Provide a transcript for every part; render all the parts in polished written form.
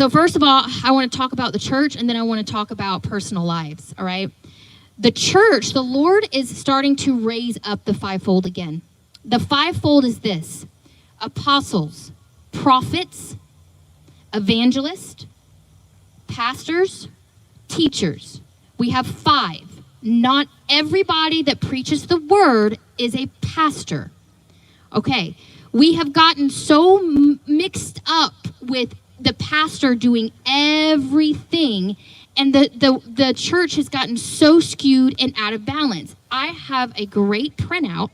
So first of all, I want to talk about the church, and then I want to talk about personal lives, all right? The church, the Lord is starting to raise up the fivefold again. The fivefold is this: apostles, prophets, evangelists, pastors, teachers. We have 5. Not everybody that preaches the word is a pastor. Okay, we have gotten so mixed up with the pastor doing everything, and the church has gotten so skewed and out of balance. I have a great printout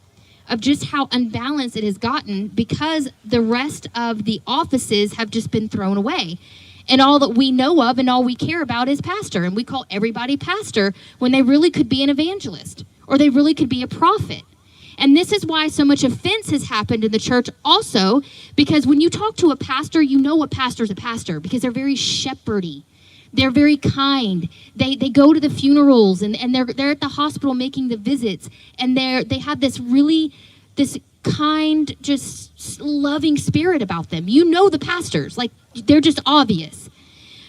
of just how unbalanced it has gotten because the rest of the offices have just been thrown away. And all that we know of and all we care about is pastor. And we call everybody pastor when they really could be an evangelist or they really could be a prophet. And this is why so much offense has happened in the church also, because when you talk to a pastor, you know a pastor's a pastor because they're very shepherdy. They're very kind. They go to the funerals and they're at the hospital making the visits, and they have this kind, just loving spirit about them. You know the pastors, like they're just obvious.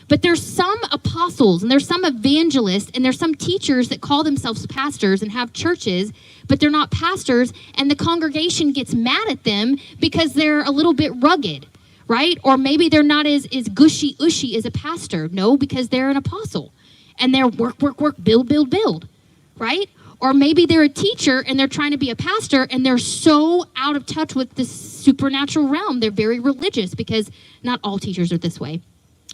But there's some apostles and there's some evangelists and there's some teachers that call themselves pastors and have churches, but they're not pastors, and the congregation gets mad at them because they're a little bit rugged, right? Or maybe they're not as gushy-ushy as a pastor. No, because they're an apostle and they're work, build, right? Or maybe they're a teacher and they're trying to be a pastor and they're so out of touch with the supernatural realm. They're very religious, because not all teachers are this way.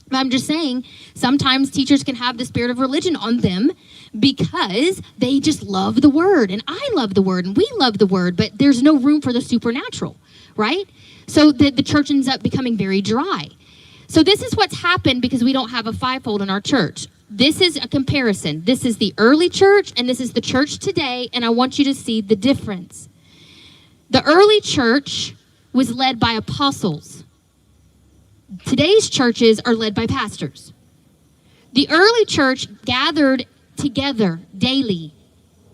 But I'm just saying, sometimes teachers can have the spirit of religion on them because they just love the word. And I love the word and we love the word, but there's no room for the supernatural, right? So the church ends up becoming very dry. So this is what's happened because we don't have a fivefold in our church. This is a comparison. This is the early church and this is the church today, and I want you to see the difference. The early church was led by apostles. Today's churches are led by pastors. The early church gathered together daily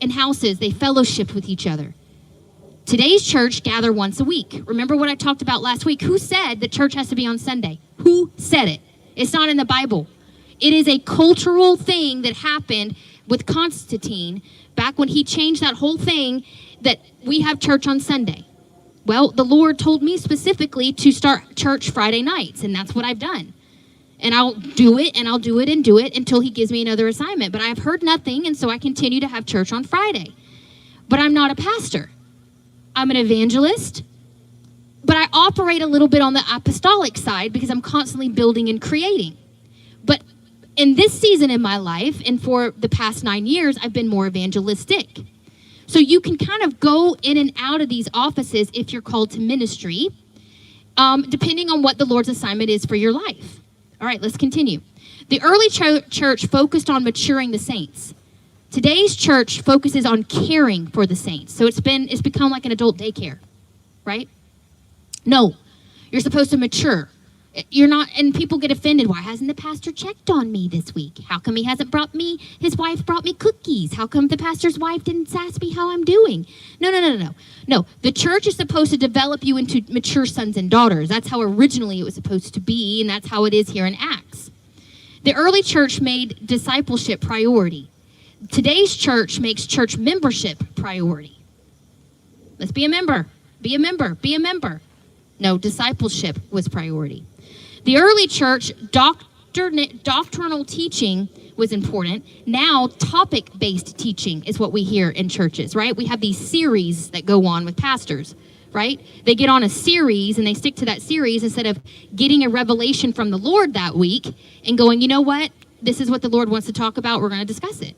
in houses. They fellowshiped with each other. Today's church gather once a week. Remember what I talked about last week? Who said that church has to be on Sunday? Who said it? It's not in the Bible. It is a cultural thing that happened with Constantine back when he changed that whole thing that we have church on Sunday. Well, the Lord told me specifically to start church Friday nights, and that's what I've done. And I'll do it, and I'll do it, and do it until he gives me another assignment. But I've heard nothing, and so I continue to have church on Friday. But I'm not a pastor. I'm an evangelist, but I operate a little bit on the apostolic side because I'm constantly building and creating. But in this season in my life, and for the past 9 years, I've been more evangelistic. So you can kind of go in and out of these offices if you're called to ministry, depending on what the Lord's assignment is for your life. All right, let's continue. The early church focused on maturing the saints. Today's church focuses on caring for the saints. So it's become like an adult daycare, right? No, you're supposed to mature. You're not, and people get offended. Why hasn't the pastor checked on me this week? How come he hasn't his wife brought me cookies? How come the pastor's wife didn't ask me how I'm doing? No, the church is supposed to develop you into mature sons and daughters. That's how originally it was supposed to be, and that's how it is here in Acts. The early church made discipleship priority. Today's church makes church membership priority. Let's be a member. Be a member. No, discipleship was priority. The early church, doctrinal teaching was important. Now, topic-based teaching is what we hear in churches, right? We have these series that go on with pastors, right? They get on a series and they stick to that series instead of getting a revelation from the Lord that week and going, you know what? This is what the Lord wants to talk about. We're going to discuss it.